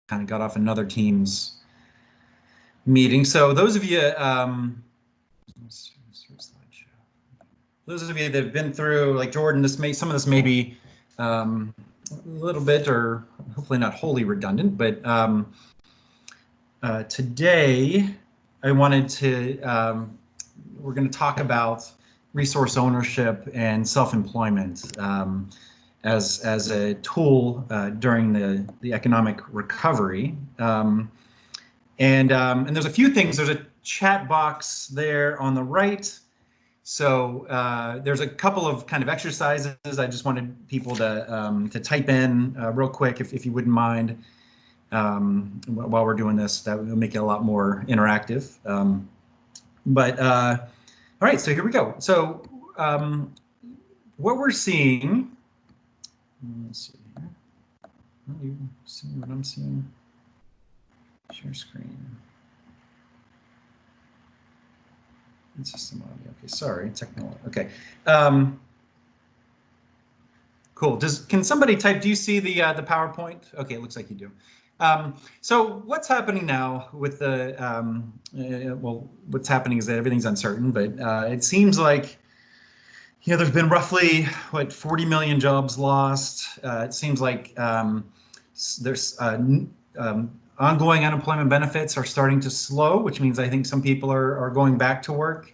kind of got off another Teams meeting. So those of you, those of you that have been through, like Jordan, some of this may be a little bit, or hopefully not wholly redundant, but today I wanted to, we're going to talk about resource ownership and self-employment as a tool during the economic recovery. And there's a few things. There's a chat box there on the right. So there's a couple of kind of exercises. I just wanted people to type in real quick, if you wouldn't mind, while we're doing this. That will make it a lot more interactive. All right, so here we go. So what we're seeing, let's see here. Are you seeing what I'm seeing? Share screen. It's just some audio. Okay, sorry, technical. Okay. Cool. Can somebody type? Do you see the PowerPoint? Okay, it looks like you do. So what's happening now with the well, what's happening is that everything's uncertain, but it seems like there's been roughly 40 million jobs lost. It seems like there's ongoing unemployment benefits are starting to slow, which means I think some people are going back to work.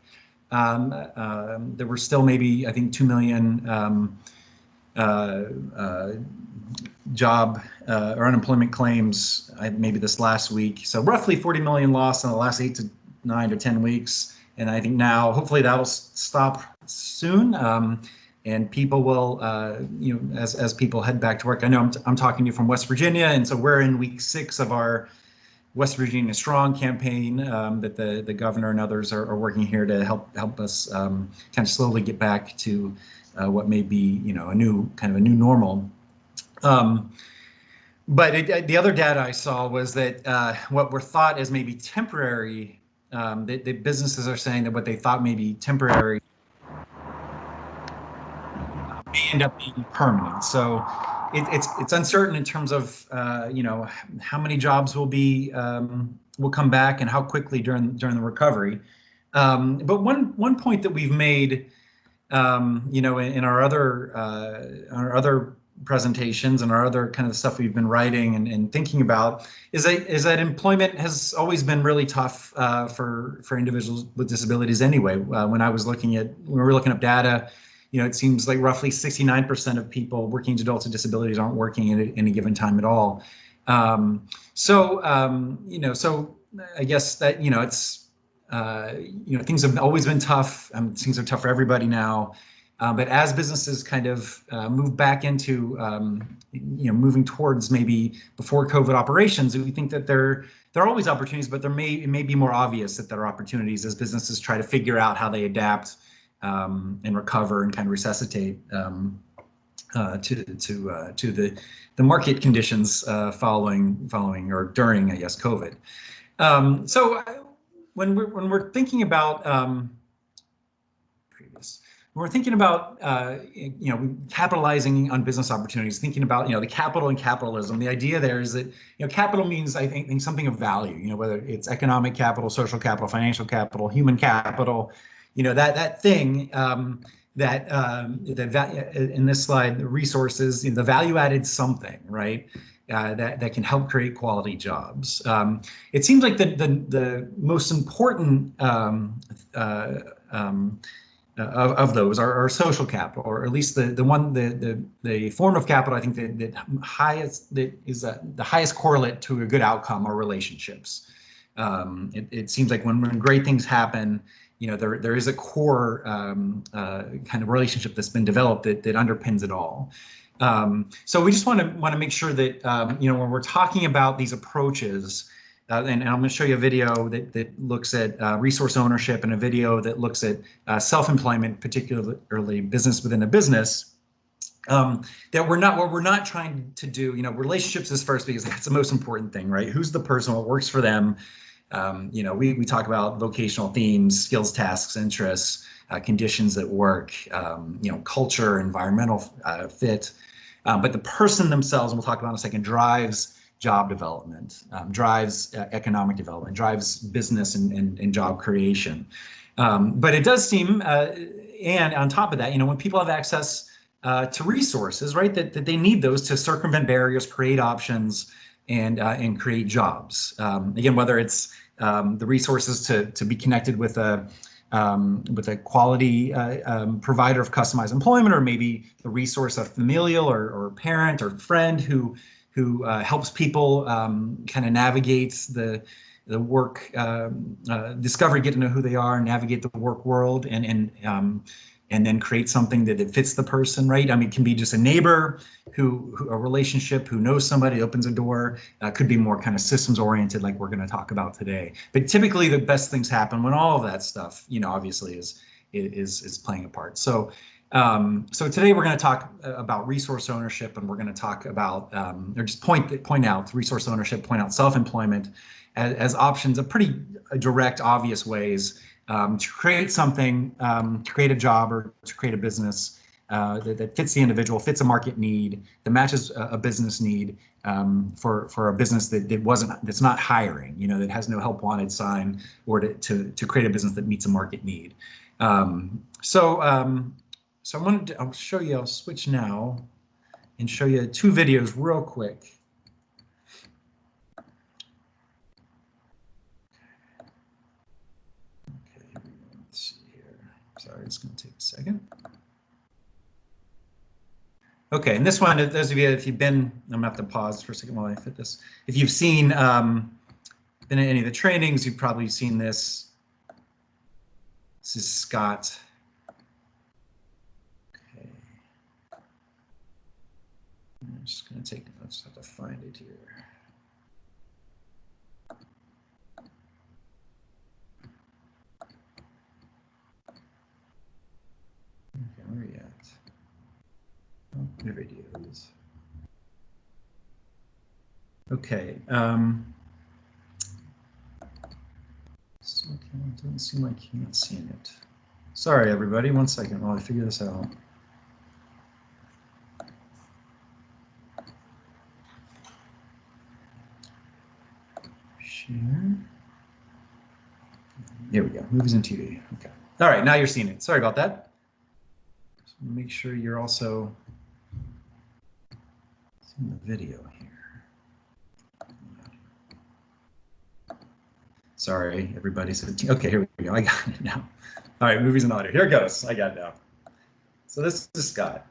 There were still maybe, I think, 2 million job or unemployment claims maybe this last week. So roughly 40 million lost in the last 8 to 9 to 10 weeks. And I think now, hopefully that'll stop soon. And people will, as people head back to work. I know I'm talking to you from West Virginia, and so we're in week 6 of our West Virginia Strong campaign that the governor and others are working here to help us kind of slowly get back to what may be a new normal. But the other data I saw was that what were thought as maybe temporary, the businesses are saying that what they thought may be temporary may end up being permanent. So it's uncertain in terms of how many jobs will come back and how quickly during the recovery. But one point that we've made, in our other presentations and our other kind of stuff we've been writing and thinking about is that employment has always been really tough for individuals with disabilities anyway. When we were looking up data, it seems like roughly 69% of people working age adults with disabilities aren't working at any given time at all. So I guess that, it's, things have always been tough. Things are tough for everybody now. But as businesses kind of move back into, moving towards maybe before COVID operations, we think that there are always opportunities, but it may be more obvious that there are opportunities as businesses try to figure out how they adapt and recover and kind of resuscitate to the market conditions following or during, I guess, COVID. So when we're thinking about when we're thinking about capitalizing on business opportunities, thinking about the capital and capitalism, the idea there is that capital means, I think, something of value. Whether it's economic capital, social capital, financial capital, human capital. That thing that in this slide, the resources, the value added something, right? That can help create quality jobs. It seems like the most important of those are social capital, or at least the form of capital I think that is the highest correlate to a good outcome are relationships. It seems like when great things happen, there is a core kind of relationship that's been developed that underpins it all. So we just want to make sure that when we're talking about these approaches, and I'm going to show you a video that looks at resource ownership and a video that looks at self-employment, particularly business within a business. That we're not trying to do. Relationships is first because that's the most important thing, right? Who's the person? What works for them? We talk about vocational themes, skills, tasks, interests, conditions at work, culture, environmental fit. But the person themselves, and we'll talk about in a second, drives job development, drives economic development, drives business and job creation. But it does seem, and on top of that, when people have access to resources, right, that they need those to circumvent barriers, create options, and create jobs. Again, whether it's the resources to be connected with a quality provider of customized employment, or maybe the resource of familial or parent or friend who helps people kind of navigate the work discovery, get to know who they are, navigate the work world, and then create something that fits the person, right? I mean, it can be just a neighbor who a relationship, who knows somebody, opens a door. Could be more kind of systems oriented, like we're going to talk about today. But typically, the best things happen when all of that stuff, obviously is playing a part. So today we're going to talk about resource ownership, and we're going to talk about or just point out resource ownership, point out self-employment as options of pretty direct, obvious ways to create something, to create a job or to create a business that fits the individual, fits a market need, that matches a business need for a business that's not hiring, that has no help wanted sign, or to create a business that meets a market need. So I'll show you. I'll switch now and show you 2 videos real quick. Sorry, it's going to take a second. Okay, and this one, those of you, if you've been, I'm going to have to pause for a second while I fit this. If you've been in any of the trainings, you've probably seen this. This is Scott. Okay. I'm just going to I just have to find it here. Okay, where are you at? Oh, the videos. Okay. So it doesn't seem like you can't see it. Sorry, everybody. 1 second while I figure this out. Share. There we go. Movies and TV. Okay. All right. Now you're seeing it. Sorry about that. Just make sure you're also seeing the video here. Sorry, everybody. Okay, here we go. I got it now. All right, movies and audio. Here it goes. I got it now. So this is Scott.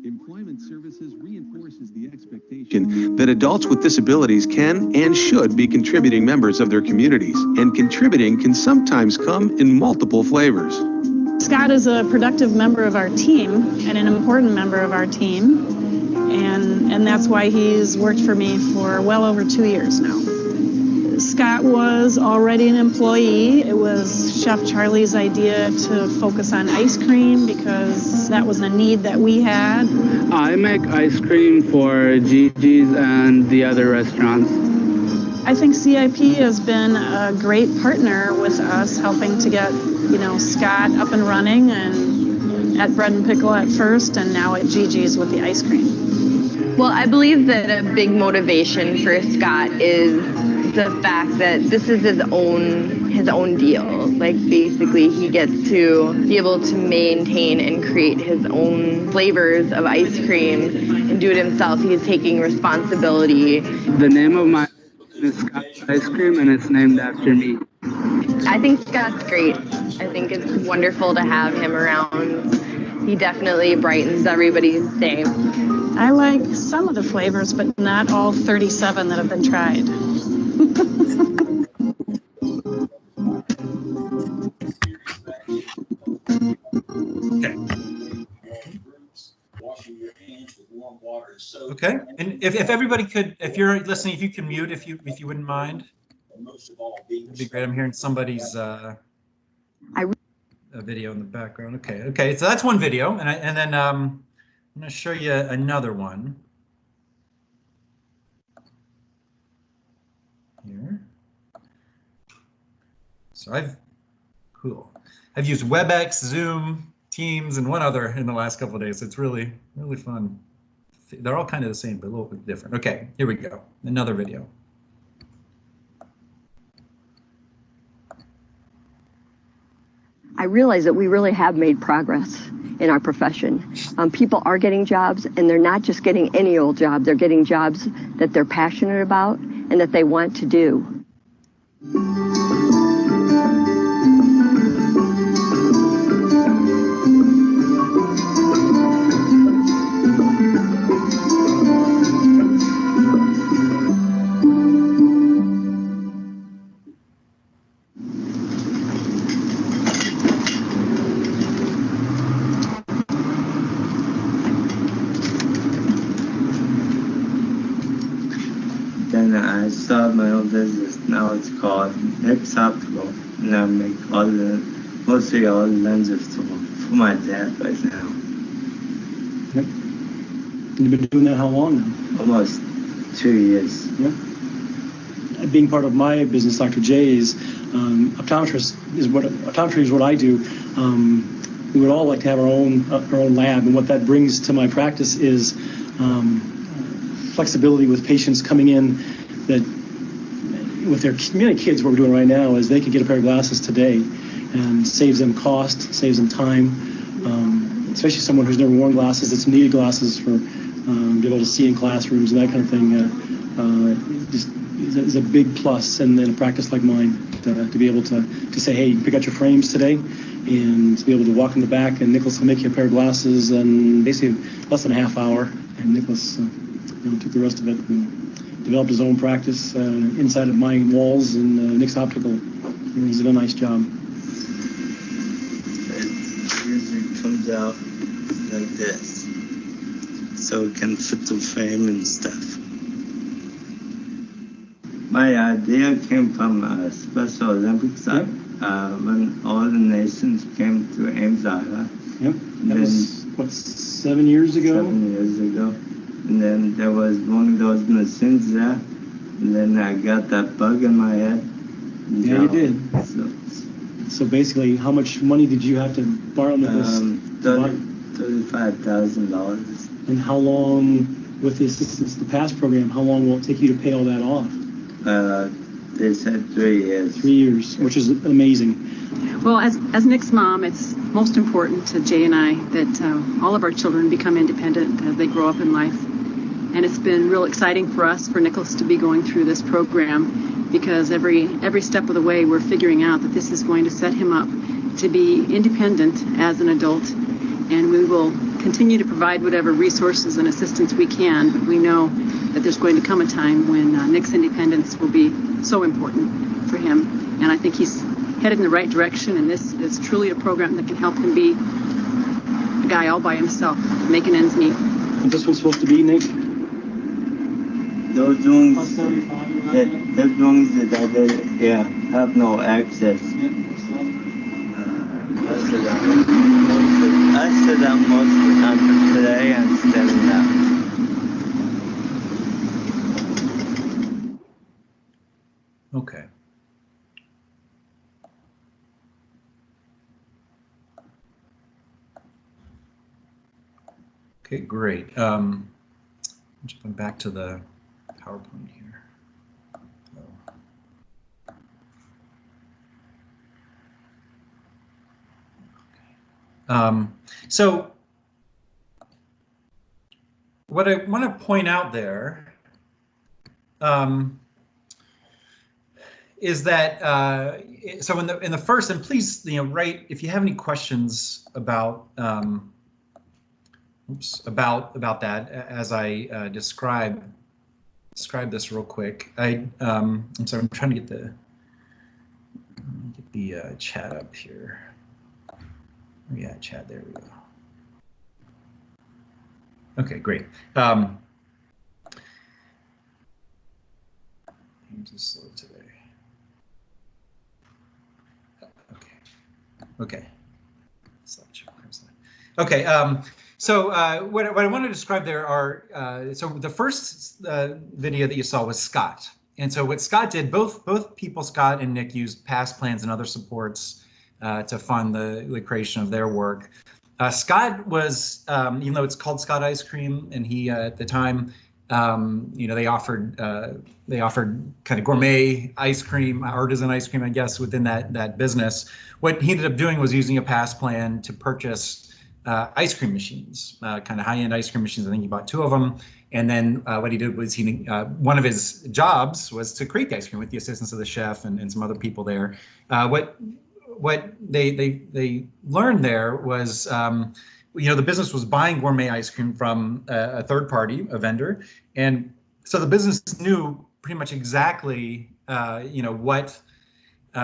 Employment Services reinforces the expectation that adults with disabilities can and should be contributing members of their communities, and contributing can sometimes come in multiple flavors. Scott is a productive member of our team and an important member of our team, and that's why he's worked for me for well over 2 years now. Scott was already an employee. It was Chef Charlie's idea to focus on ice cream because that was a need that we had. I make ice cream for Gigi's and the other restaurants. I think CIP has been a great partner with us, helping to get, Scott up and running, and at Bread and Pickle at first, and now at Gigi's with the ice cream. Well, I believe that a big motivation for Scott is the fact that this is his own deal. Like, basically he gets to be able to maintain and create his own flavors of ice cream and do it himself. He's taking responsibility. The name of my is Scott's Ice Cream, and it's named after me. I think Scott's great. I think it's wonderful to have him around. He definitely brightens everybody's day. I like some of the flavors, but not all 37 that have been tried. Okay, and if everybody could, if you're listening, if you can mute, if you wouldn't mind, it'd be great. I'm hearing somebody's a video in the background. Okay, so that's one video, and then I'm going to show you another one here. So I've used WebEx, Zoom, Teams, and one other in the last couple of days. It's really, really fun. They're all kind of the same, but a little bit different. Okay, here we go. Another video. I realize that we really have made progress in our profession. People are getting jobs, and they're not just getting any old job. They're getting jobs that they're passionate about and that they want to do. Then I started my own business. Now it's called Nick's Optical, and I make mostly all the lenses for my dad right now. Yep. You've been doing that how long now? Almost 2 years. Yeah. Being part of my business, Dr. J's, optometry is what I do. We would all like to have our own lab, and what that brings to my practice is flexibility with patients coming in that with their many kids. What we're doing right now is they could get a pair of glasses today, and saves them cost, saves them time, especially someone who's never worn glasses. It's needed glasses for be able to see in classrooms and that kind of thing. Just is a big plus, and then a practice like mine to be able to say, hey, pick out your frames today, and to be able to walk in the back, and Nicholas will make you a pair of glasses in basically less than a half hour. And Nicholas took the rest of it and developed his own practice inside of my walls in Nick's Optical. And he's done a nice job. It usually comes out like this, so it can fit the frame and stuff. My idea came from a Special Olympics when all the nations came to Ames, Iowa. Yep, that was, what, 7 years ago? 7 years ago. And then there was one of those machines there, and then I got that bug in my head. Yeah, you did. So basically, how much money did you have to borrow Nicholas? $35,000. And how long, with the assistance of the PASS program, how long will it take you to pay all that off? They said 3 years. 3 years, which is amazing. Well, as Nick's mom, it's most important to Jay and I that all of our children become independent as they grow up in life. And it's been real exciting for us, for Nicholas to be going through this program, because every step of the way we're figuring out that this is going to set him up to be independent as an adult. And we will continue to provide whatever resources and assistance we can, but we know that there's going to come a time when Nick's independence will be so important for him. And I think he's headed in the right direction, and this is truly a program that can help him be a guy all by himself, making ends meet. Is this what's supposed to be, Nick? Those ones that I did here have no access. I sit out most of the time, but today I'm standing up. Okay. Okay, great. Just going back to the PowerPoint here. So what I want to point out there is that so in the first, and please write if you have any questions about about that as I describe this real quick. I'm sorry, I'm trying to get the chat up here. Yeah, chat, there we go. Okay, great. Things are slow today. Okay. Okay. So what I want to describe there are so the first video that you saw was Scott, and so what Scott did, both people, Scott and Nick, used PASS plans and other supports to fund the creation of their work. Scott was, even though it's called Scott Ice Cream, and he at the time, they offered kind of gourmet ice cream, artisan ice cream, I guess, within that business. What he ended up doing was using a past plan to purchase ice cream machines, kind of high-end ice cream machines. I think he bought 2 of them. And then what he did was one of his jobs was to create the ice cream with the assistance of the chef and some other people there. What they learned there was, the business was buying gourmet ice cream from a third party, a vendor, and so the business knew pretty much exactly, what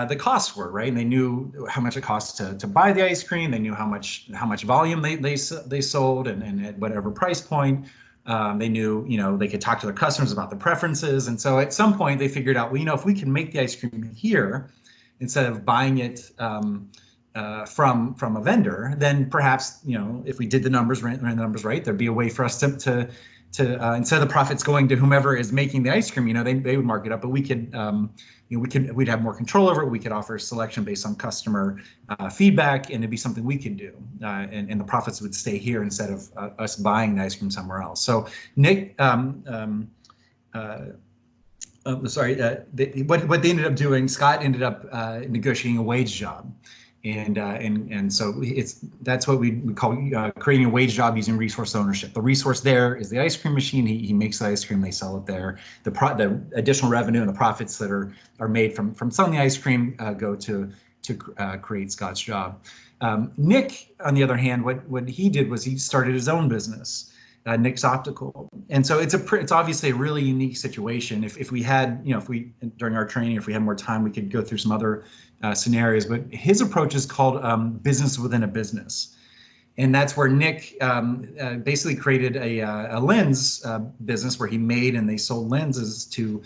the costs were, right? And they knew how much it cost to buy the ice cream. They knew how much volume they sold and at whatever price point. They knew, they could talk to their customers about the preferences. And so at some point they figured out, well, if we can make the ice cream here instead of buying it from a vendor, then perhaps, if we did the numbers right, there'd be a way for us to instead of the profits going to whomever is making the ice cream, they would mark it up, but we could, we'd have more control over it. We could offer selection based on customer feedback, and it'd be something we could do, and the profits would stay here instead of us buying the ice cream somewhere else. So Nick, what they ended up doing, Scott ended up negotiating a wage job. And so that's what we call creating a wage job using resource ownership. The resource there is the ice cream machine. He makes the ice cream, they sell it there. The additional revenue and the profits that are made from selling the ice cream go to create Scott's job. Nick, on the other hand, what he did was he started his own business, Nick's Optical. And so it's obviously a really unique situation. If we had, during our training, if we had more time, we could go through some other scenarios, but his approach is called business within a business. And that's where Nick basically created a lens business where he made and they sold lenses to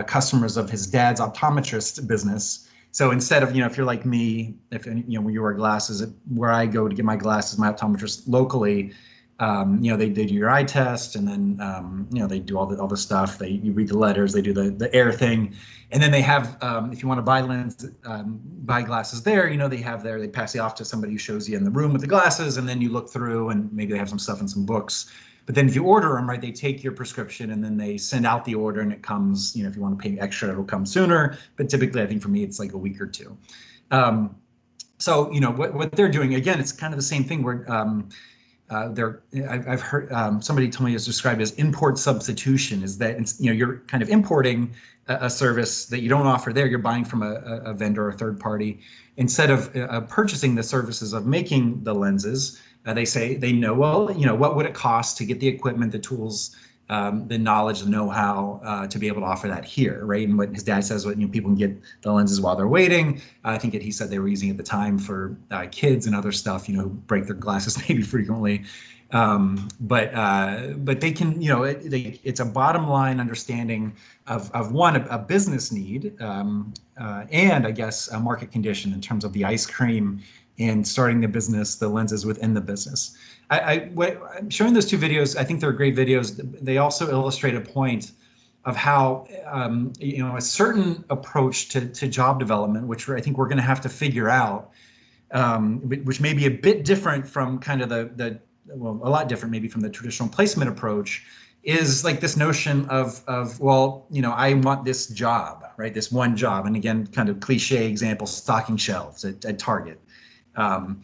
customers of his dad's optometrist business. So instead of, if you're like me, when you wear glasses, where I go to get my glasses, my optometrist locally, they do your eye test, and then they do all the stuff. You read the letters, they do the air thing, and then they have if you want to buy glasses there, they pass it off to somebody who shows you in the room with the glasses, and then you look through, and maybe they have some stuff in some books. But then if you order them, right, they take your prescription and then they send out the order, and it comes. If you want to pay extra, it'll come sooner. But typically, I think for me, it's like a week or two. So what they're doing, again, it's kind of the same thing where. I've heard somebody told me it's described as import substitution. Is that you're kind of importing a service that you don't offer there. You're buying from a vendor or a third party instead of purchasing the services of making the lenses. They know, well, what would it cost to get the equipment, the tools, the knowledge, the know-how to be able to offer that here, right? And what his dad says, people can get the lenses while they're waiting. I think that he said they were using at the time for kids and other stuff, who break their glasses maybe frequently. But they can, it's a bottom line understanding of one, a business need, and I guess a market condition in terms of the ice cream and starting the business, the lenses within the business. I'm showing those 2 videos. I think they're great videos. They also illustrate a point of how, a certain approach to job development, which I think we're going to have to figure out, which may be a bit different from kind of a lot different maybe from the traditional placement approach, is like this notion of well, I want this job, right? This one job. And again, kind of cliche example, stocking shelves at Target or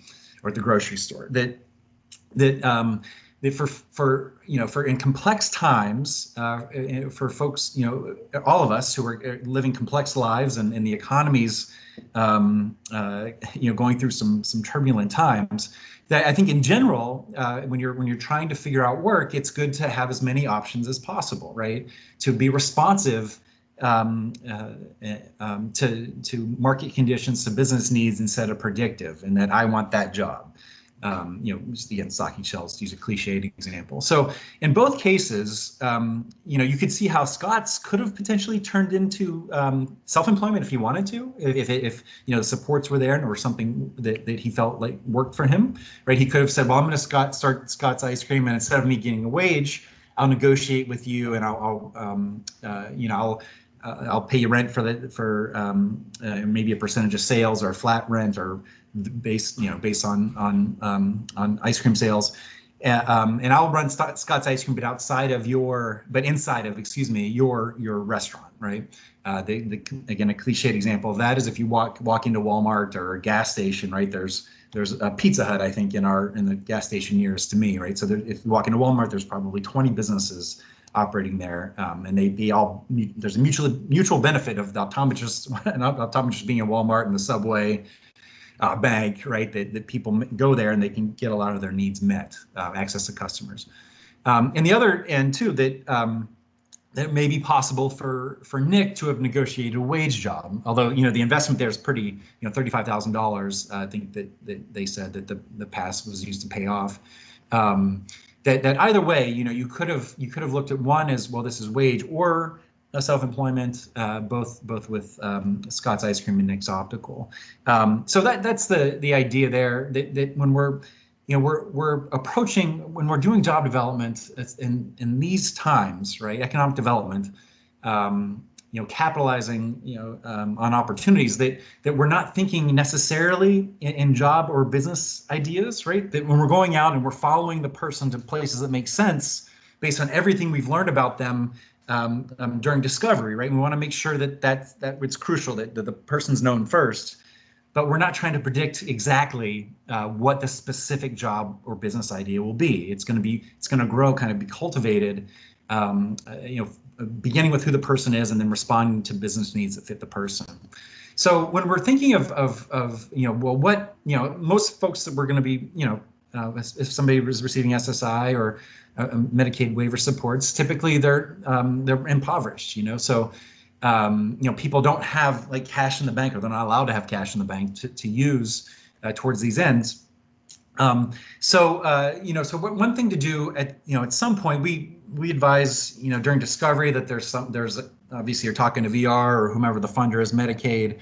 at the grocery store. That for in complex times, for folks, all of us who are living complex lives and the economy's, going through some turbulent times, that I think in general, when you're trying to figure out work, it's good to have as many options as possible, right? To be responsive to market conditions, to business needs instead of predictive, and that I want that job. Just again, stocking shelves, to use a cliched example. So in both cases, you could see how Scott's could have potentially turned into self-employment if he wanted to, if the supports were there or something that he felt like worked for him, right? He could have said, well, I'm going to start Scott's Ice Cream, and instead of me getting a wage, I'll negotiate with you, and I'll pay you rent for maybe a percentage of sales or a flat rent or based on ice cream sales. And I'll run Scott's Ice Cream, but inside of, excuse me, your restaurant, right? Again, a cliched example of that is if you walk into Walmart or a gas station, right? There's a Pizza Hut, I think, in the gas station nearest to me, right? So if you walk into Walmart, there's probably 20 businesses operating there, and there's a mutual benefit of the optometrist being in Walmart and the Subway. Bank, right? That people go there and they can get a lot of their needs met, access to customers. And the other end too, that it may be possible for Nick to have negotiated a wage job, although the investment there is pretty, $35,000. I think that they said that the pass was used to pay off. That either way, you could have looked at one as, well, this is wage, or self-employment, both with Scott's Ice Cream and Nick's Optical. So that's the idea there. That when we're approaching, when we're doing job development in these times, right? Economic development, capitalizing on opportunities that we're not thinking necessarily in job or business ideas, right? That when we're going out and we're following the person to places that make sense based on everything we've learned about them. During discovery, right? We want to make sure that it's crucial that the person's known first, but we're not trying to predict exactly what the specific job or business idea will be. It's going to grow, kind of be cultivated, beginning with who the person is and then responding to business needs that fit the person. So when we're thinking of most folks that we're going to be, if somebody was receiving SSI or Medicaid waiver supports, typically they're impoverished, so people don't have like cash in the bank, or they're not allowed to have cash in the bank to use towards these ends. So one thing to do at some point, we advise during discovery that there's obviously you're talking to VR or whomever the funder is, Medicaid.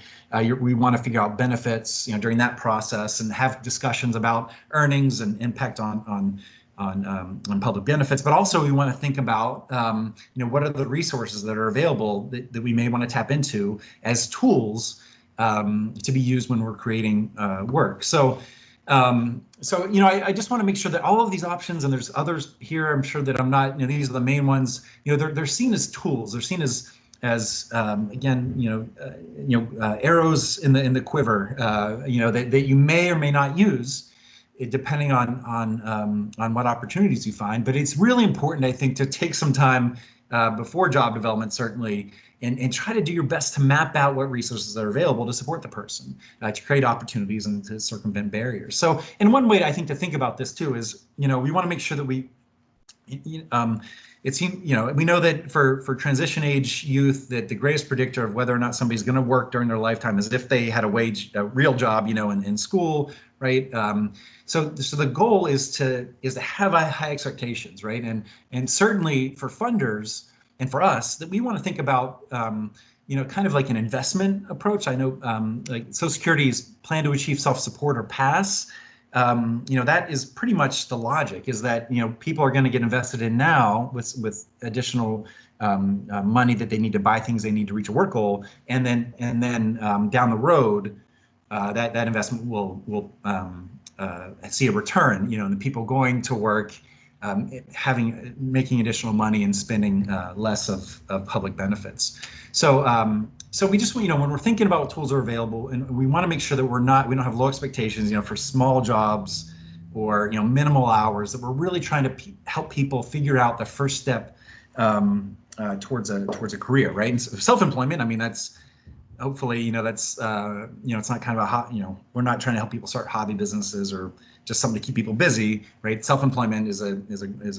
We want to figure out benefits during that process and have discussions about earnings and impact on public benefits, but also we want to think about what are the resources that are available that we may want to tap into as tools to be used when we're creating work. So I just want to make sure that all of these options, and there's others here, I'm sure that I'm not, these are the main ones, they're seen as tools. They're seen as again, arrows in the quiver, that you may or may not use, depending on what opportunities you find. But it's really important, I think, to take some time before job development, certainly, and try to do your best to map out what resources are available to support the person, to create opportunities and to circumvent barriers. So, and one way I think to think about this too is, we want to make sure that we, it seems, we know that for transition age youth, that the greatest predictor of whether or not somebody's going to work during their lifetime is if they had a real job, in school, right? So the goal is to have high expectations, right? And certainly for funders and for us, that we want to think about, kind of like an investment approach. I know like Social Security's Plan to Achieve Self-Support, or PASS. That is pretty much the logic, is that people are going to get invested in now with additional money that they need to buy things they need to reach a work goal, and then down the road that investment will see a return. The people going to work, making additional money and spending less of public benefits. So we just, when we're thinking about what tools are available, and we want to make sure that we don't have low expectations, for small jobs or, minimal hours, that we're really trying to help people figure out the first step towards a career, right? And so self-employment, I mean, that's hopefully, that's, it's not kind of a we're not trying to help people start hobby businesses or just something to keep people busy, right? Self-employment is a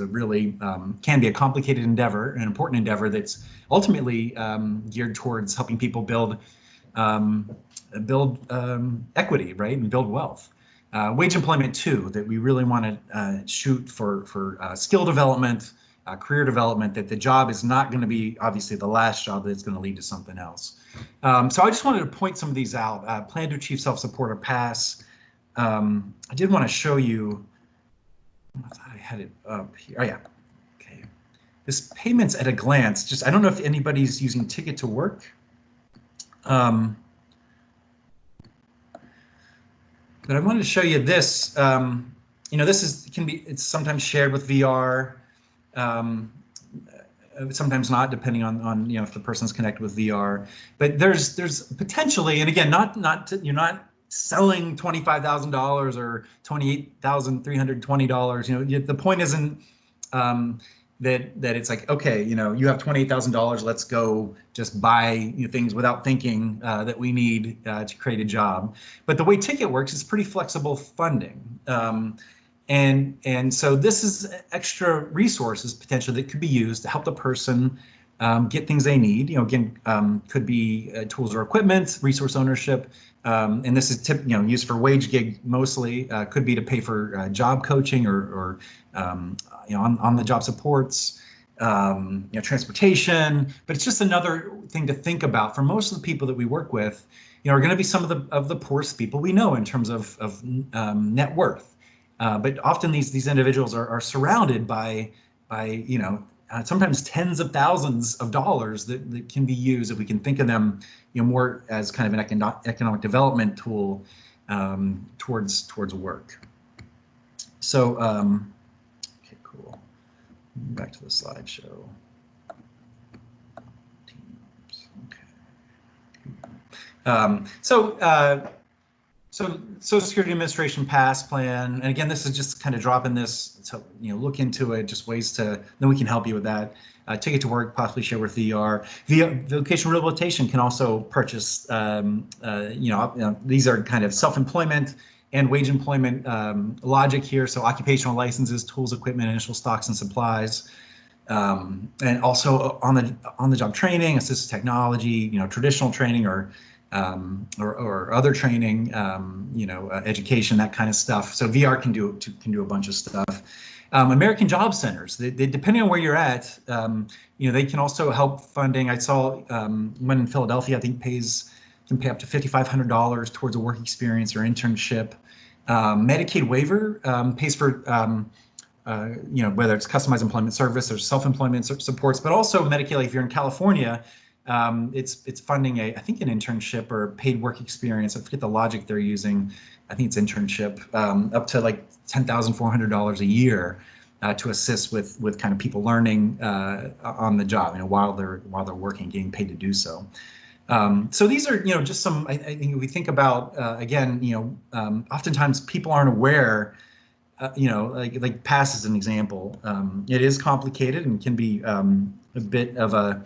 really, can be a complicated endeavor, an important endeavor that's ultimately geared towards helping people build equity, right? And build wealth. Wage employment too, that we really want to shoot for skill development, career development, that the job is not going to be obviously the last job, that's going to lead to something else. So I just wanted to point some of these out. Plan to Achieve Self-Support, or PASS. I did want to show you, I had it up here. Oh yeah, okay. This Payments at a Glance, I don't know if anybody's using Ticket to Work. But I wanted to show you this. This it's sometimes shared with VR, sometimes not, depending on if the person's connected with VR. But there's potentially, and again, you're not selling $25,000 or $28,320. The point isn't that it's like, okay, you have $28,000, let's go just buy things without thinking that we need to create a job. But the way Ticket works is pretty flexible funding. And so this is extra resources potentially that could be used to help the person get things they need. Again, could be tools or equipment, resource ownership, and this is used for wage gig mostly. Could be to pay for job coaching or on the job supports, transportation. But it's just another thing to think about for most of the people that we work with. Are going to be some of the poorest people we know in terms of net worth. But often these individuals are surrounded by sometimes tens of thousands of dollars that can be used, if we can think of them more as kind of an economic development tool towards work. So okay, cool. Back to the slideshow. Okay. So Social Security Administration PASS plan, and again, this is just kind of dropping this to look into it, just ways to, then we can help you with that. Ticket to Work, possibly share with VR. Vocational rehabilitation can also purchase. These are kind of self-employment and wage employment logic here. So occupational licenses, tools, equipment, initial stocks and supplies, and also on the job training, assistive technology, traditional training or other training, education, that kind of stuff. So VR can do a bunch of stuff. American Job Centers, they depending on where you're at, they can also help funding. I saw one in Philadelphia, I think can pay up to $5,500 towards a work experience or internship. Medicaid waiver pays for whether it's customized employment service or self-employment supports, but also Medicaid, like if you're in California, it's funding I think an internship or paid work experience. I forget the logic they're using. I think it's internship up to like $10,400 a year to assist with kind of people learning on the job, while they're working, getting paid to do so. So these are just some. I think if we think about again, oftentimes people aren't aware. Like PASS is an example. It is complicated and can be a bit of a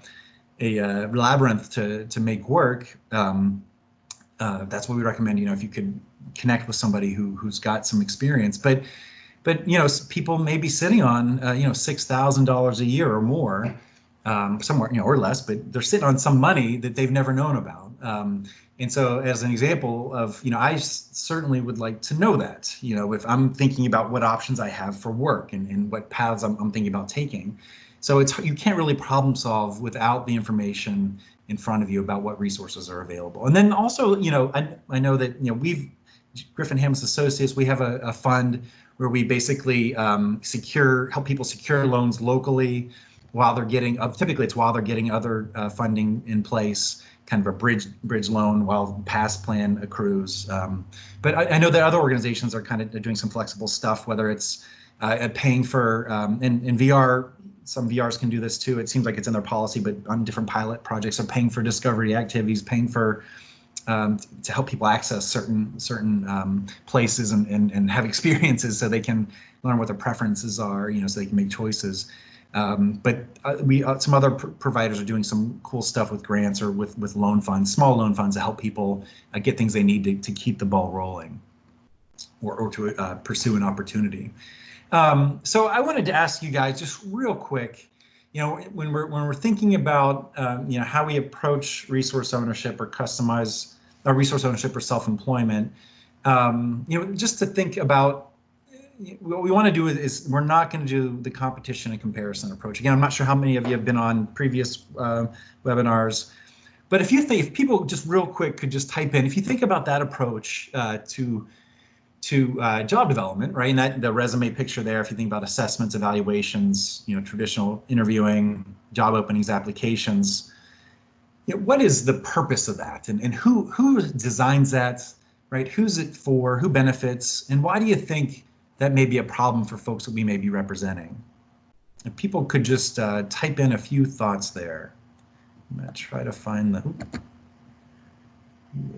labyrinth to make work. That's what we recommend. If you could connect with somebody who's got some experience, but people may be sitting on $6,000 a year or more, somewhere or less, but they're sitting on some money that they've never known about. And so, as an example of I certainly would like to know that if I'm thinking about what options I have for work and what paths I'm thinking about taking. So you can't really problem solve without the information in front of you about what resources are available. And then also, I know that we've Griffin-Hammis Associates, we have a fund where we basically help people secure loans locally while they're getting. Typically, it's while they're getting other funding in place, kind of a bridge loan while the PASS plan accrues. But I know that other organizations are kind of doing some flexible stuff, whether it's paying for in VR. Some VRs can do this too. It seems like it's in their policy, but on different pilot projects are paying for discovery activities, paying for to help people access certain places and have experiences so they can learn what their preferences are, so they can make choices. But some other providers are doing some cool stuff with grants or with loan funds, small loan funds, to help people get things they need to keep the ball rolling or to pursue an opportunity. So I wanted to ask you guys just real quick, when we're thinking about how we approach resource ownership or customize resource ownership or self-employment, just to think about what we want to do is we're not going to do the competition and comparison approach. Again, I'm not sure how many of you have been on previous webinars, but if people just real quick could just type in, if you think about that approach to job development, right? And the resume picture there, if you think about assessments, evaluations, traditional interviewing, job openings, applications, what is the purpose of that? And who designs that? right? Who's it for? Who benefits? And why do you think that may be a problem for folks that we may be representing? If people could just type in a few thoughts there. I'm going to try to find the,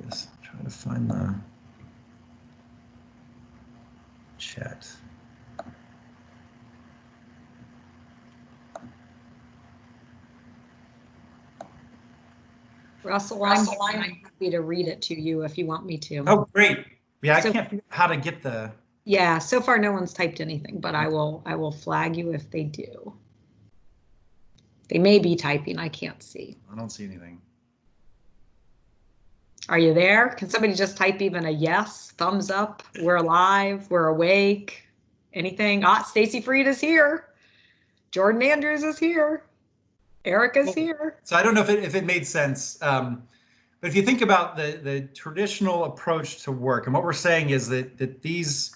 yes, try to find the chat. Russell, I'm happy to read it to you if you want me to. Oh, great. Yeah, I can't figure out how to get the. Yeah, so far no one's typed anything, but I will flag you if they do. They may be typing, I can't see. I don't see anything. Are you there? Can somebody just type even a yes, thumbs up? We're alive, we're awake, anything? Ah, Stacy Freed is here. Jordan Andrews is here. Erica's here. So I don't know if it made sense, but if you think about the traditional approach to work, and what we're saying is that these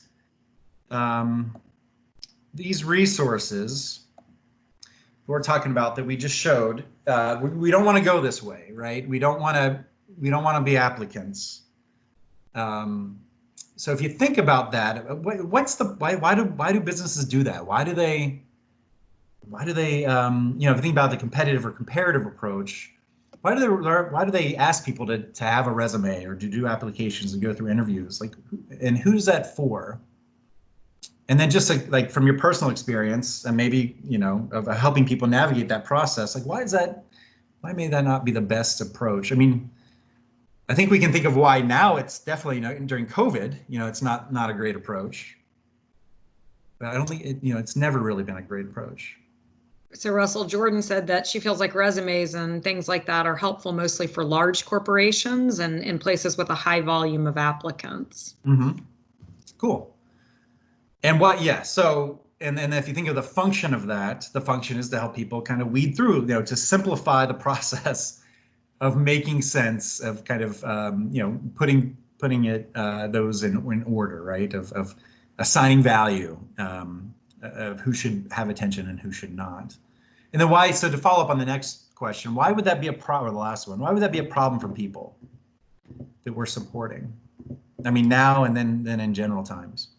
resources we're talking about that we just showed, we don't want to go this way, right? We don't want to be applicants. So if you think about that, why do businesses do that? Why do they you know, if you think about the competitive or comparative approach, why do they ask people to have a resume or to do applications and go through interviews? Like, and who's that for? And then just like from your personal experience and maybe, you know, of helping people navigate that process, like why may that not be the best approach? I mean, I think we can think of why now. It's definitely, you know, during COVID, you know, it's not a great approach. But I don't think it's never really been a great approach. So Russell, Jordan said that she feels like resumes and things like that are helpful mostly for large corporations and in places with a high volume of applicants. Mm-hmm. Cool. And so, and if you think of the function of that, the function is to help people kind of weed through, you know, to simplify the process of making sense of kind of, you know, putting those in order, right? Of assigning value, of who should have attention and who should not. And then why, so to follow up on the next question, why would that be a problem, or the last one, why would that be a problem for people that we're supporting? I mean, now and then in general times.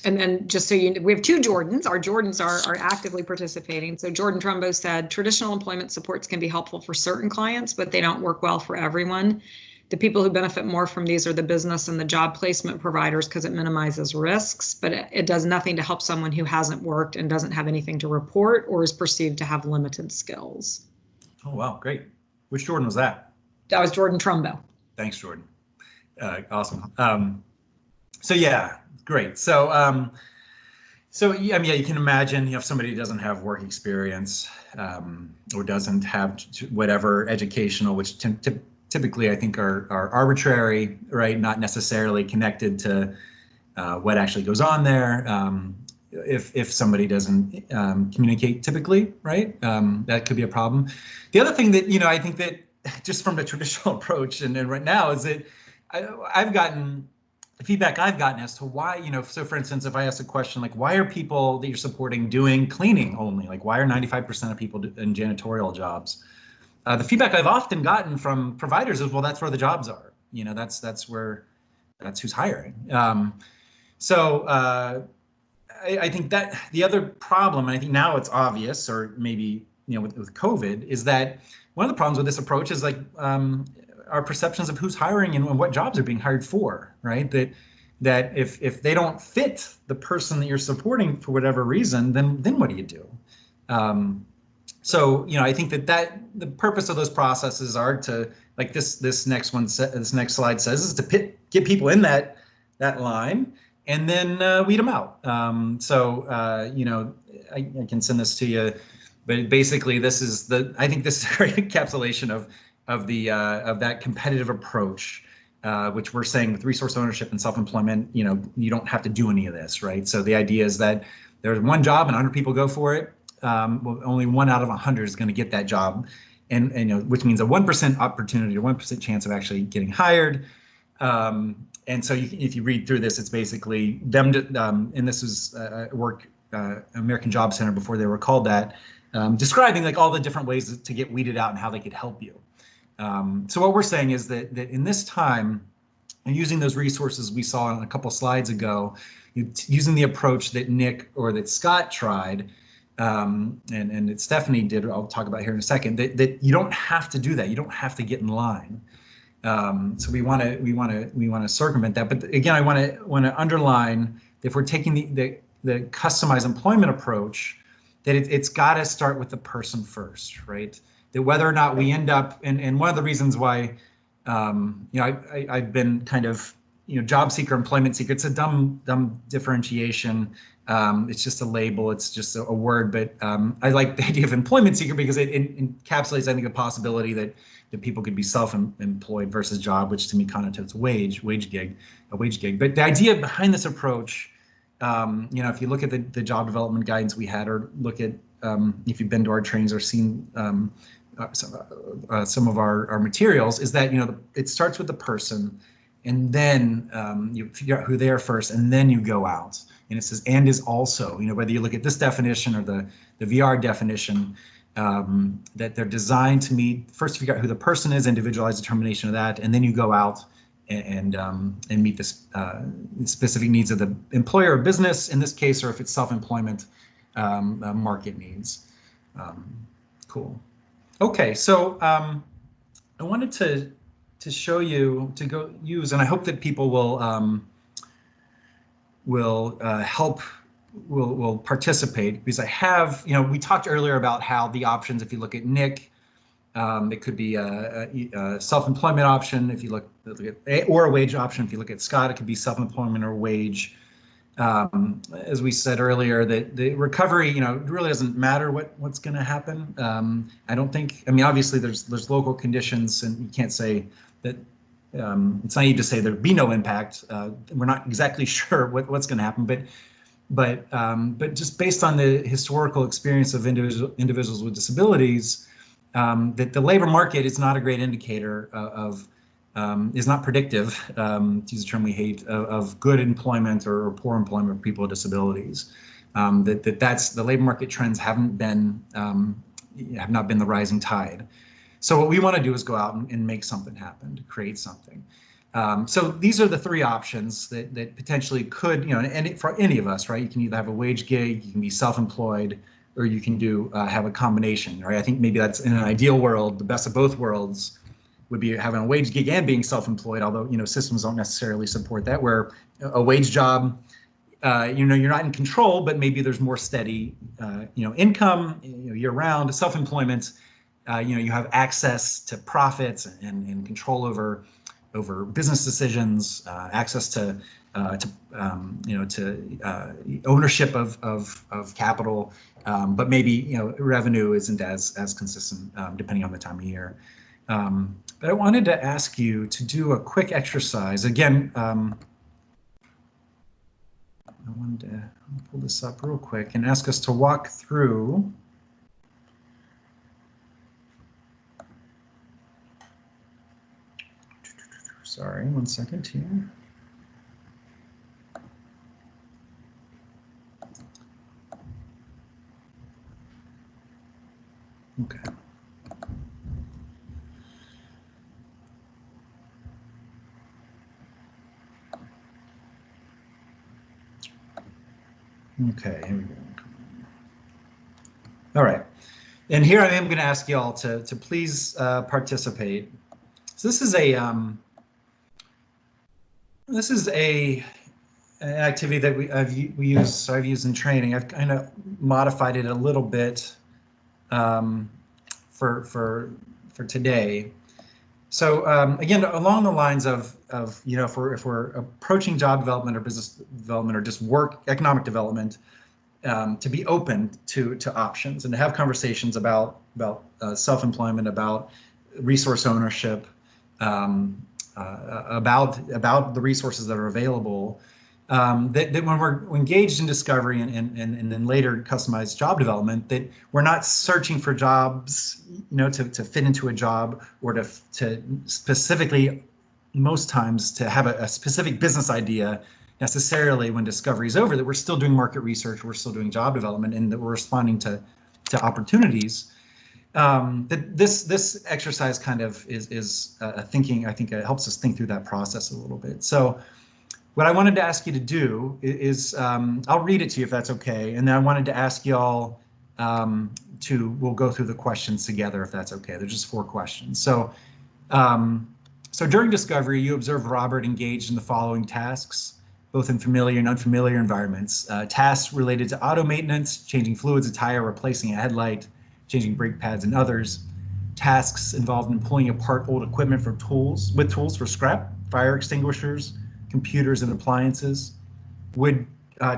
And then just so you know, we have two Jordans. Our Jordans are actively participating. So Jordan Trumbo said, traditional employment supports can be helpful for certain clients, but they don't work well for everyone. The people who benefit more from these are the business and the job placement providers because it minimizes risks, but it does nothing to help someone who hasn't worked and doesn't have anything to report or is perceived to have limited skills. Oh, wow, great. Which Jordan was that? That was Jordan Trumbo. Thanks, Jordan. Awesome. So yeah, great. So yeah, I mean, yeah, you can imagine, if somebody doesn't have work experience or doesn't have whatever educational, which typically I think are arbitrary, right? Not necessarily connected to what actually goes on there. If somebody doesn't communicate typically, right? That could be a problem. The other thing that, I think that just from the traditional approach and right now is that I've gotten the feedback I've gotten as to why, so for instance, if I ask a question like, why are people that you're supporting doing cleaning only? Like, why are 95% of people in janitorial jobs? The feedback I've often gotten from providers is, well, that's where the jobs are. That's who's hiring. I think that the other problem, and I think now it's obvious, or maybe with COVID, is that one of the problems with this approach is like our perceptions of who's hiring and what jobs are being hired for, right? That if they don't fit the person that you're supporting for whatever reason, then what do you do? I think that the purpose of those processes are to, like this next slide says, is to get people in that line and then weed them out. I can send this to you, but basically I think this is a great encapsulation of that competitive approach, which we're saying with resource ownership and self-employment, you don't have to do any of this, right? So the idea is that there's one job and 100 people go for it. Only 1 out of 100 is going to get that job, and which means a 1% opportunity or 1% chance of actually getting hired. And so if you read through this, it's basically them, and this is American Job Center before they were called that, describing like all the different ways to get weeded out and how they could help you. So what we're saying is that in this time, and using those resources we saw on a couple slides ago, using the approach that Nick or that Scott tried, and that Stephanie did, I'll talk about here in a second, that you don't have to do that. You don't have to get in line. So we want to circumvent that. But again, I want to underline that if we're taking the customized employment approach, that it's got to start with the person first, right? That whether or not we end up, and one of the reasons why, I've been kind of, job seeker, employment seeker. It's a dumb differentiation. It's just a label. It's just a word. But I like the idea of employment seeker because it encapsulates, I think, the possibility that people could be self-employed versus job, which to me connotates a wage gig. But the idea behind this approach, if you look at the job development guidance we had, or look at if you've been to our trainings or seen some of our materials, is that it starts with the person, and then you figure out who they are first, and then you go out. And it says and is also, whether you look at this definition or the VR definition, that they're designed to meet, first figure out who the person is, individualized determination of that, and then you go out and meet the specific needs of the employer or business in this case, or if it's self-employment, market needs. Cool. Okay, so I wanted to show you, to go use, and I hope that people will participate, because I have, we talked earlier about how the options, if you look at Nick, it could be a self-employment option if you look at, or a wage option. If you look at Scott, it could be self-employment or wage. As we said earlier, that the recovery, it really doesn't matter what's going to happen. I don't think. I mean, obviously, there's local conditions, and you can't say that. It's naive to say there'd be no impact. We're not exactly sure what's going to happen, but just based on the historical experience of individuals with disabilities, that the labor market is not a great indicator is not predictive, to use a term we hate, of good employment or poor employment for people with disabilities. That's the labor market trends have not been the rising tide. So what we want to do is go out and make something happen, to create something. So these are the three options that potentially could, and for any of us, right? You can either have a wage gig, you can be self-employed, or you can have a combination, right? I think maybe that's, in an ideal world, the best of both worlds would be having a wage gig and being self-employed, although systems don't necessarily support that, where a wage job, you're not in control, but maybe there's more steady income year-round. Self-employment, you have access to profits and control over business decisions, access to ownership of capital, but maybe revenue isn't as consistent depending on the time of year. But I wanted to ask you to do a quick exercise. Again, I wanted to pull this up real quick and ask us to walk through sorry, one second here. Okay. Okay, here we go. All right, and here I am going to ask you all to please participate. So this is an activity that I've used in training. I've kind of modified it a little bit for today. So again, along the lines of if we're approaching job development or business development or just economic development, to be open to options and to have conversations about self-employment, about resource ownership, about the resources that are available. That when we're engaged in discovery and then later customized job development, that we're not searching for jobs, to fit into a job, or to specifically, most times, to have a specific business idea necessarily when discovery is over, that we're still doing market research, we're still doing job development, and that we're responding to opportunities. this exercise kind of is thinking. I think it helps us think through that process a little bit. So what I wanted to ask you to do is I'll read it to you if that's okay, and then I wanted to ask y'all we'll go through the questions together if that's okay. There's just 4 questions. So so during discovery, you observed Robert engaged in the following tasks, both in familiar and unfamiliar environments. Tasks related to auto maintenance, changing fluids, a tire, replacing a headlight, changing brake pads, and others. Tasks involved in pulling apart old equipment for tools for scrap, fire extinguishers, computers and appliances, wood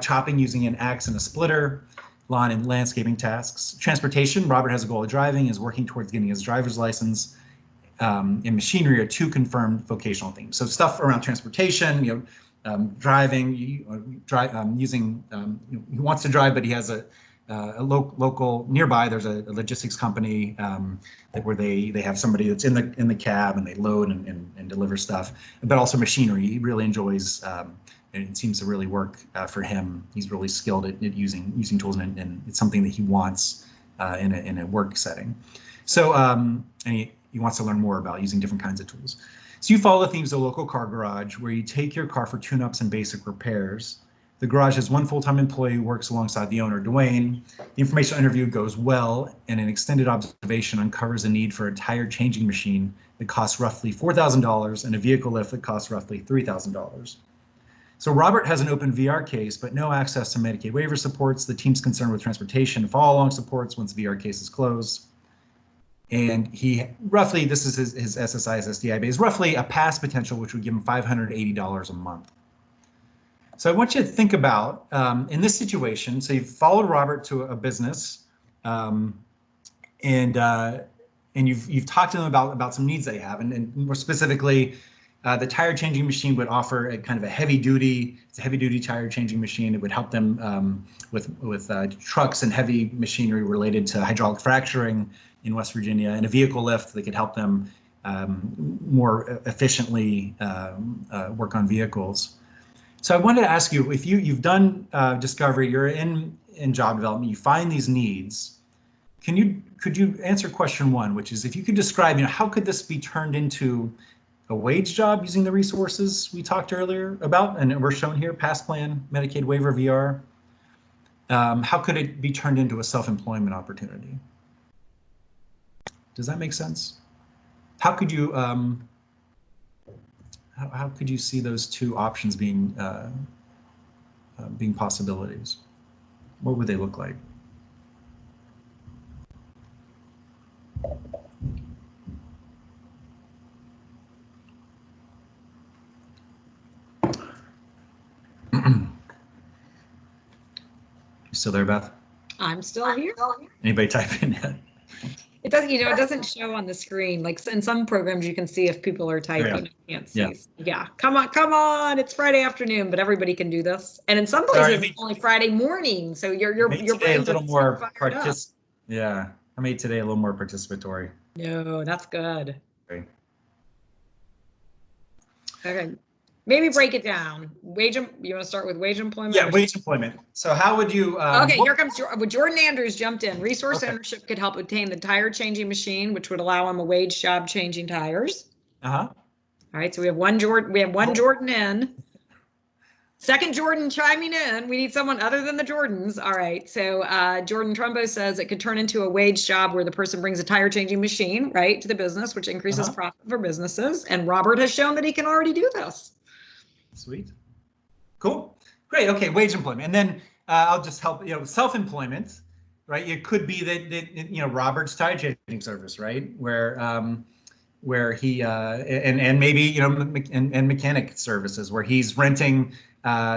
chopping using an axe and a splitter, lawn and landscaping tasks. Transportation, Robert has a goal of driving, is working towards getting his driver's license. And machinery are 2 confirmed vocational themes. So stuff around transportation, driving, using, he wants to drive, but he has a local nearby. There's a logistics company where they have somebody that's in the cab and they load and deliver stuff, but also machinery. He really enjoys, and it seems to really work for him. He's really skilled at using tools, and it's something that he wants in a work setting. So and he wants to learn more about using different kinds of tools. So you follow the themes of the local car garage, where you take your car for tune-ups and basic repairs. The garage has 1 full-time employee who works alongside the owner, Dwayne. The informational interview goes well, and an extended observation uncovers a need for a tire changing machine that costs roughly $4,000 and a vehicle lift that costs roughly $3,000. So Robert has an open VR case, but no access to Medicaid waiver supports. The team's concerned with transportation and follow-along supports once the VR case is closed. And he roughly, this is his SSI, his SDI base, roughly a pass potential, which would give him $580 a month. So I want you to think about, in this situation, so you've followed Robert to a business, and you've talked to them about some needs they have, and more specifically, the tire changing machine would offer a kind of a heavy duty tire changing machine. It would help them with trucks and heavy machinery related to hydraulic fracturing in West Virginia, and a vehicle lift that could help them more efficiently work on vehicles. So I wanted to ask you, if you've done discovery, you're in job development, you find these needs, could you answer question 1, which is, if you could describe, how could this be turned into a wage job using the resources we talked earlier about, and we're shown here, Pass Plan, Medicaid waiver, VR. How could it be turned into a self-employment opportunity? Does that make sense? How could you how could you see those 2 options being possibilities? What would they look like? You still there, Beth? I'm still here. Anybody type in that? It doesn't, it doesn't show on the screen. Like in some programs, you can see if people are typing. Yeah. You can't see. Yeah. Come on. It's Friday afternoon, but everybody can do this. And in some places, it's only Friday morning. So your brain a little more Yeah. I made today a little more participatory. No, that's good. Okay. Okay. Maybe break it down. You want to start with wage employment? Yeah, wage employment. So how would you? Okay, here comes Jordan Andrews jumped in. Resource ownership could help obtain the tire changing machine, which would allow him a wage job changing tires. All right, so we have one Jordan. We have one Jordan in. Second Jordan chiming in. We need someone other than the Jordans. All right, so Jordan Trumbo says it could turn into a wage job where the person brings a tire changing machine right to the business, which increases profit for businesses. And Robert has shown that he can already do this. Sweet. Cool. Great. Okay. Wage employment. And then I'll just help, self-employment, right? It could be that Robert's tire changing service, right? Where he, and maybe, and mechanic services where he's renting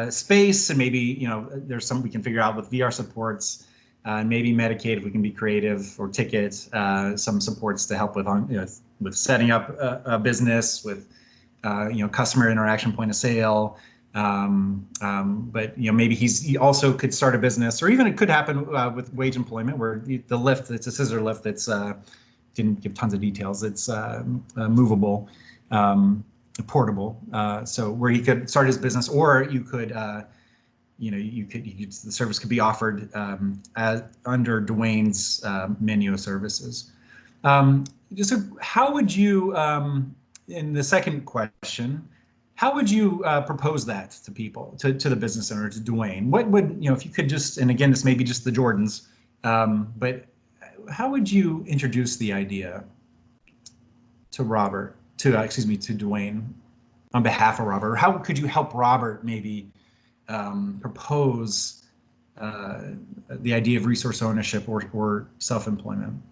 space, and maybe, there's some we can figure out with VR supports, maybe Medicaid if we can be creative, or tickets, some supports to help with with setting up a business, with customer interaction, point of sale, but maybe he also could start a business, or even it could happen with wage employment, where the lift, it's a scissor lift that's didn't give tons of details. It's movable, portable, so where he could start his business, or you could the service could be offered under Dwayne's menu of services. How would you, in the second question, how would you propose that to people, to the business owner, to Dwayne? What would, if you could just, and again, this may be just the Jordans, but how would you introduce the idea to Robert, to Dwayne, on behalf of Robert? Or how could you help Robert maybe propose the idea of resource ownership or self-employment?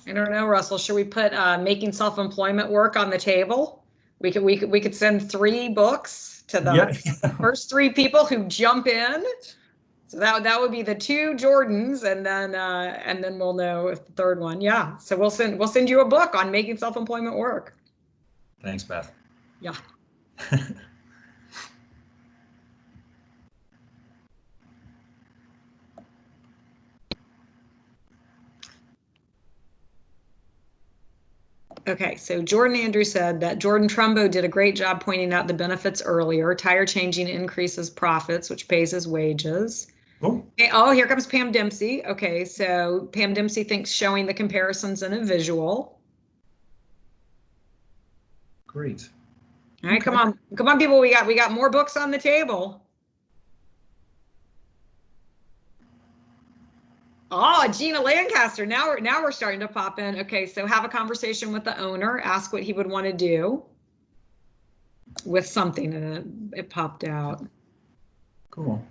I don't know, Russell. Should we put making self-employment work on the table? We could send 3 books to the first 3 people who jump in. So that would be the 2 Jordans, and then we'll know if the third one. Yeah. So we'll send you a book on making self-employment work. Thanks, Beth. Yeah. Okay, so Jordan Andrews said that Jordan Trumbo did a great job pointing out the benefits earlier. Tire changing increases profits, which pays his wages. Oh. Oh, here comes Pam Dempsey. Okay, so Pam Dempsey thinks showing the comparisons in a visual. Great. All right, come on, people. We got more books on the table. Oh, Gina Lancaster. Now we're starting to pop in. Okay, so have a conversation with the owner. Ask what he would want to do with something, and it popped out. Cool.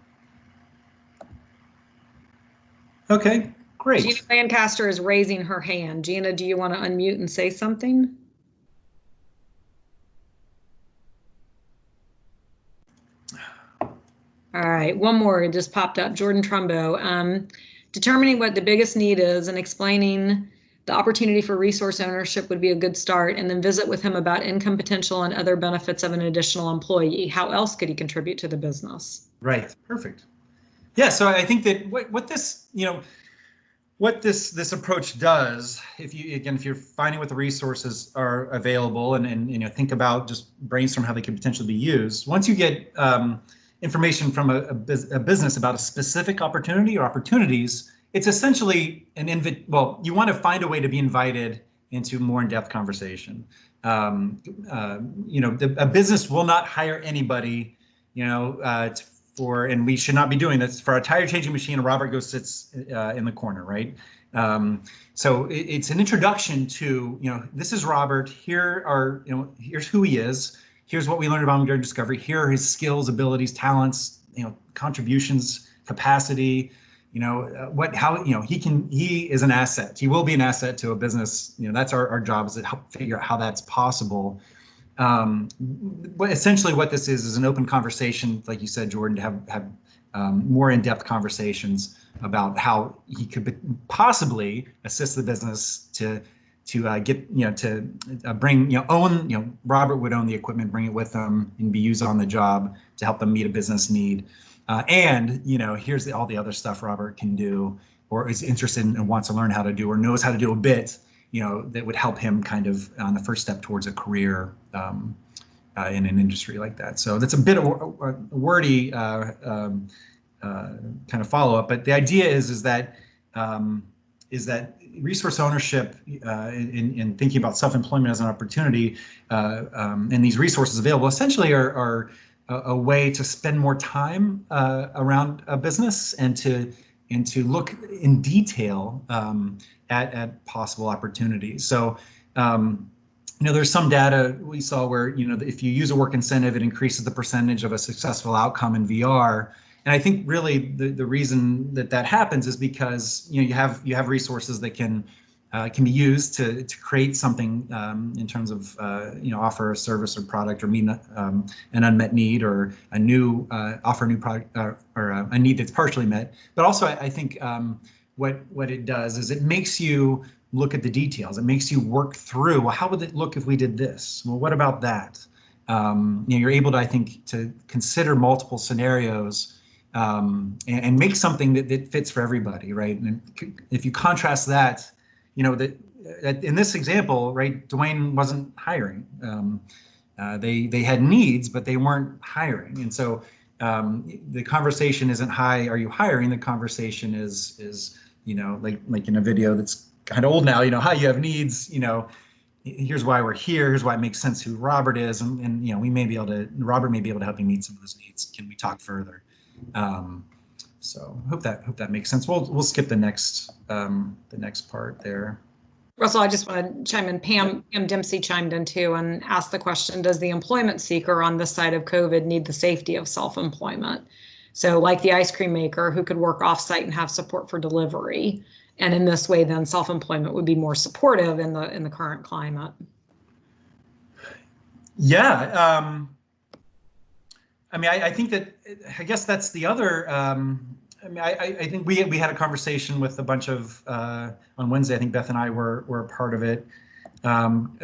Okay, great. Gina Lancaster is raising her hand. Gina, do you want to unmute and say something? All right, one more just popped up. Jordan Trumbo. Determining what the biggest need is and explaining the opportunity for resource ownership would be a good start, and then visit with him about income potential and other benefits of an additional employee. How else could he contribute to the business? Right, perfect. Yeah, so I think that what this, what this approach does, if you're finding what the resources are available and think about, just brainstorm how they could potentially be used. Once you get information from a business about a specific opportunity or opportunities, it's essentially you want to find a way to be invited into more in-depth conversation. A business will not hire anybody, and we should not be doing this, for a tire changing machine, and Robert sits in the corner, right? So it's an introduction to, this is Robert, here's who he is. Here's what we learned about him during discovery. Here are his skills, abilities, talents, contributions, capacity. He is an asset. He will be an asset to a business. That's our job, is to help figure out how that's possible. Essentially, what this is an open conversation, like you said, Jordan, to have more in-depth conversations about how he could possibly assist the business to bring, Robert would own the equipment, bring it with him, and be used on the job to help them meet a business need. Here's all the other stuff Robert can do, or is interested in and wants to learn how to do, or knows how to do a bit, that would help him kind of on the first step towards a career in an industry like that. So that's a bit of a wordy kind of follow-up, but the idea is that resource ownership in thinking about self-employment as an opportunity, and these resources available essentially are a way to spend more time around a business and to look in detail at possible opportunities. So there's some data we saw where if you use a work incentive, it increases the percentage of a successful outcome in VR. And I think really the reason that happens is because you have resources that can be used to create something in terms of offer a service or product, or meet an unmet need, or offer a new product or a need that's partially met. But also I think what it does is it makes you look at the details. It makes you work through, well, how would it look if we did this? Well, what about that? You're able to, I think, to consider multiple scenarios and make something that fits for everybody, right? And if you contrast that, that in this example, right, Dwayne wasn't hiring. They had needs, but they weren't hiring. And so the conversation isn't, hi, are you hiring? The conversation is like in a video that's kind of old now, hi, you have needs, here's why we're here, here's why it makes sense who Robert is, and Robert may be able to help you meet some of those needs. Can we talk further? So hope that makes sense. We'll skip the next part there. Russell, I just want to chime in. Pam Dempsey chimed in too and asked the question, does the employment seeker on this side of COVID need the safety of self-employment? So like the ice cream maker who could work off-site and have support for delivery. And in this way, then self-employment would be more supportive in the current climate. Yeah. I think that, I guess that's the other, I think we had a conversation with a bunch of, on Wednesday, I think Beth and I were a part of it,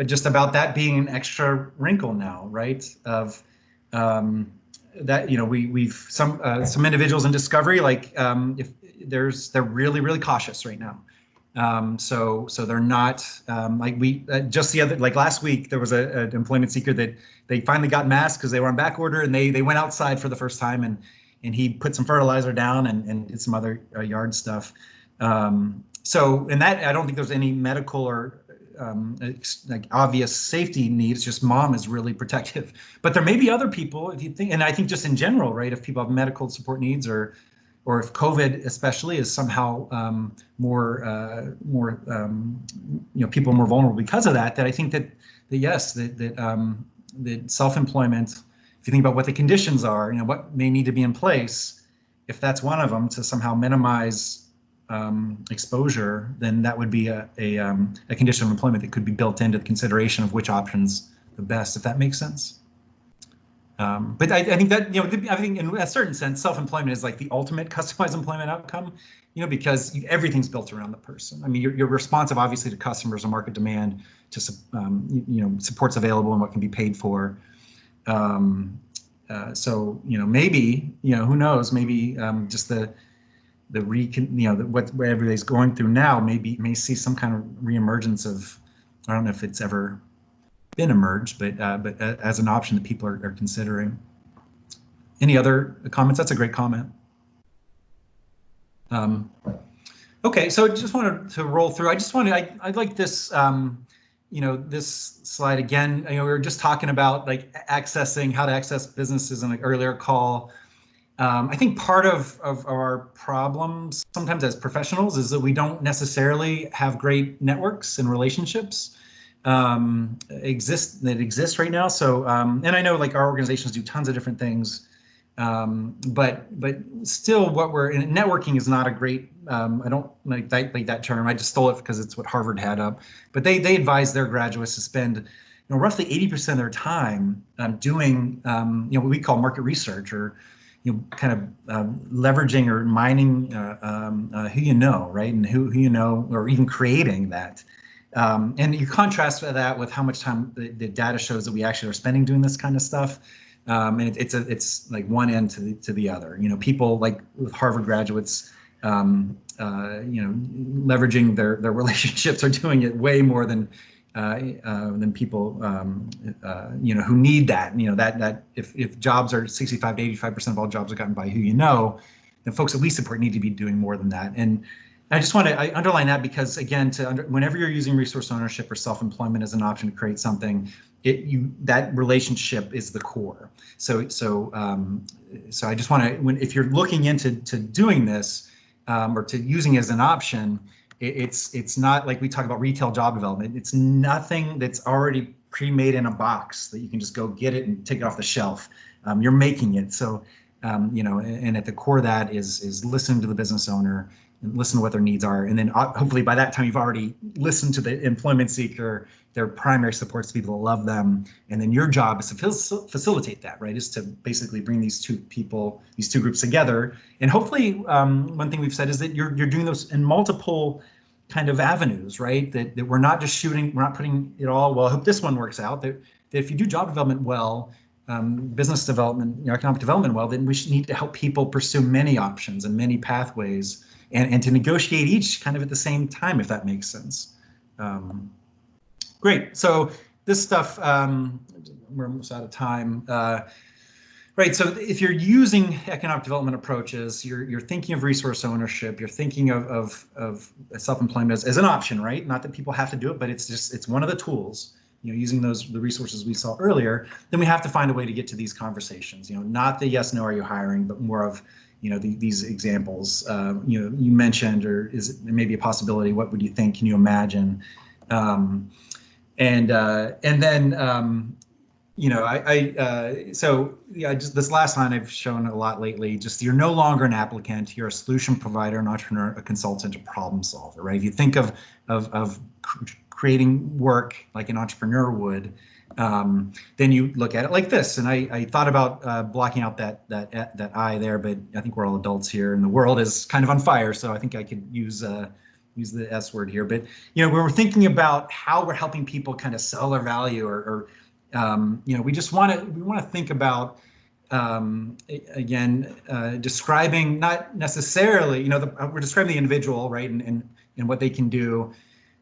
just about that being an extra wrinkle now, right? Of that, we've some individuals in Discovery, like if they're really, really cautious right now. So they're not just the other, like last week, there was an employment seeker that they finally got masks because they were on back order, and they went outside for the first time, and he put some fertilizer down and did some other yard stuff. So in that, I don't think there's any medical or like obvious safety needs. Just mom is really protective. But there may be other people, if you think, and I think just in general, right? If people have medical support needs, or if COVID especially is somehow more people are more vulnerable because of that. That I think that yes, that self-employment, if you think about what the conditions are, what may need to be in place, if that's one of them to somehow minimize exposure, then that would be a condition of employment that could be built into the consideration of which option's the best, if that makes sense. But I think that, I think in a certain sense, self-employment is like the ultimate customized employment outcome, because everything's built around the person. I mean, you're responsive, obviously, to customers and market demand, to support's available and what can be paid for. So maybe, who knows, maybe just what everybody's going through now may see some kind of reemergence of, I don't know if it's ever been emerged, but as an option that people are considering. Any other comments? That's a great comment. Okay, so just wanted to roll through. I'd like this, this slide again. We were just talking about like how to access businesses in an earlier call. I think part of our problems sometimes as professionals is that we don't necessarily have great networks and relationships that exist right now. So, and I know like our organizations do tons of different things, but still networking is not a great, I don't like that term. I just stole it because it's what Harvard had up, but they advise their graduates to spend roughly 80% of their time doing what we call market research, or kind of leveraging or mining who you know, right? And who you know, or even creating that. And you contrast that with how much time the data shows that we actually are spending doing this kind of stuff. And it's like one end to the other. People like with Harvard graduates, leveraging their relationships are doing it way more than people who need that. That if jobs are 65 to 85% of all jobs are gotten by who you know, then folks that we support need to be doing more than that. And I just want to underline that because, again, whenever you're using resource ownership or self-employment as an option to create something, that relationship is the core. So I just want to, if you're looking into doing this or to using it as an option, it's not like we talk about retail job development. It's nothing that's already pre-made in a box that you can just go get it and take it off the shelf. You're making it. So and at the core of that is listening to the business owner and listen to what their needs are. And then hopefully by that time, you've already listened to the employment seeker, their primary supports, people that love them. And then your job is to facilitate that, right? Is to basically bring these two groups together. And hopefully one thing we've said is that you're doing those in multiple kind of avenues, right? That we're not just we're not putting it all, well, I hope this one works out. That if you do job development well, business development, economic development well, then we should need to help people pursue many options and many pathways, and to negotiate each kind of at the same time, if that makes sense. Great. So this stuff, we're almost out of time. Right. So if you're using economic development approaches, you're thinking of resource ownership, you're thinking of self-employment as an option, right? Not that people have to do it, but it's one of the tools, using the resources we saw earlier. Then we have to find a way to get to these conversations, not the yes, no, are you hiring, but more of, these examples, you mentioned, or is it maybe a possibility? What would you think? Can you imagine? And then, just this last line I've shown a lot lately, just you're no longer an applicant, you're a solution provider, an entrepreneur, a consultant, a problem solver, right? If you think of creating work like an entrepreneur would, then you look at it like this. And I thought about blocking out that I there, but I think we're all adults here and the world is kind of on fire. So I think I could use the S word here. But, when we're thinking about how we're helping people kind of sell their value or we want to think about, describing not necessarily, we're describing the individual, right, and what they can do,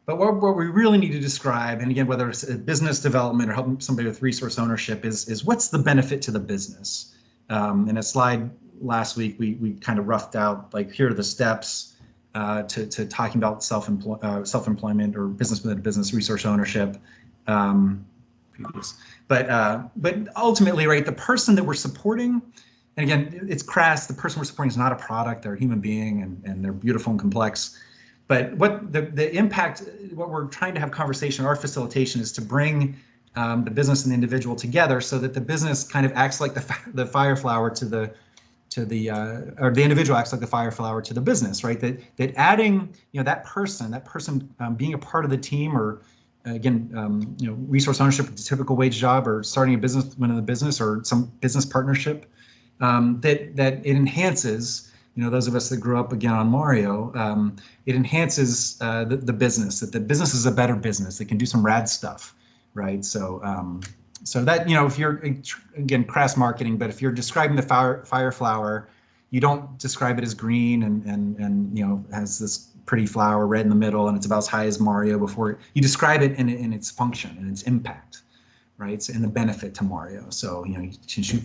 but what we really need to describe, and again, whether it's a business development or helping somebody with resource ownership, is what's the benefit to the business. In a slide last week, we kind of roughed out, like, here are the steps to talking about self-employment or business within business resource ownership. But ultimately, right, the person that we're supporting, and again, it's crass, the person we're supporting is not a product, they're a human being, and they're beautiful and complex. But what the impact, what we're trying to have conversation, our facilitation, is to bring the business and the individual together so that the business kind of acts like the fire flower or the individual acts like the fire flower to the business, right? That adding, that person being a part of the team, or again, resource ownership, a typical wage job, or starting a business within the business, or some business partnership, that it enhances, those of us that grew up again on Mario, it enhances the business, that the business is a better business that can do some rad stuff, right? So that, if you're, again, crass marketing, but if you're describing the fire flower, you don't describe it as green and has this pretty flower red in the middle and it's about as high as Mario before. You describe it in its function and its impact, right? And the benefit to Mario. So, he can shoot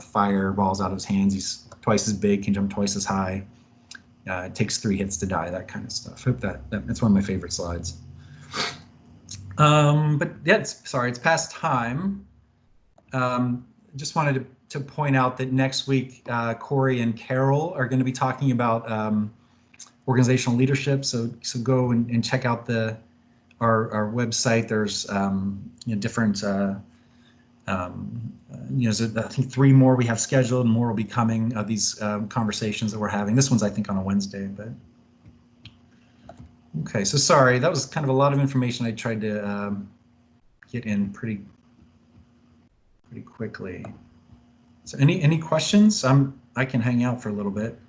fireballs out of his hands. He's twice as big, can jump twice as high. It takes 3 hits to die, that kind of stuff. I hope that's one of my favorite slides. But yeah, it's past time. Just wanted to point out that next week, Corey and Carol are going to be talking about organizational leadership. So go and check out our website. There's different there's I think 3 more we have scheduled, and more will be coming of these conversations that we're having. This one's, I think, on a Wednesday, but. Okay, so sorry, that was kind of a lot of information I tried to get in pretty quickly. So any questions? I can hang out for a little bit.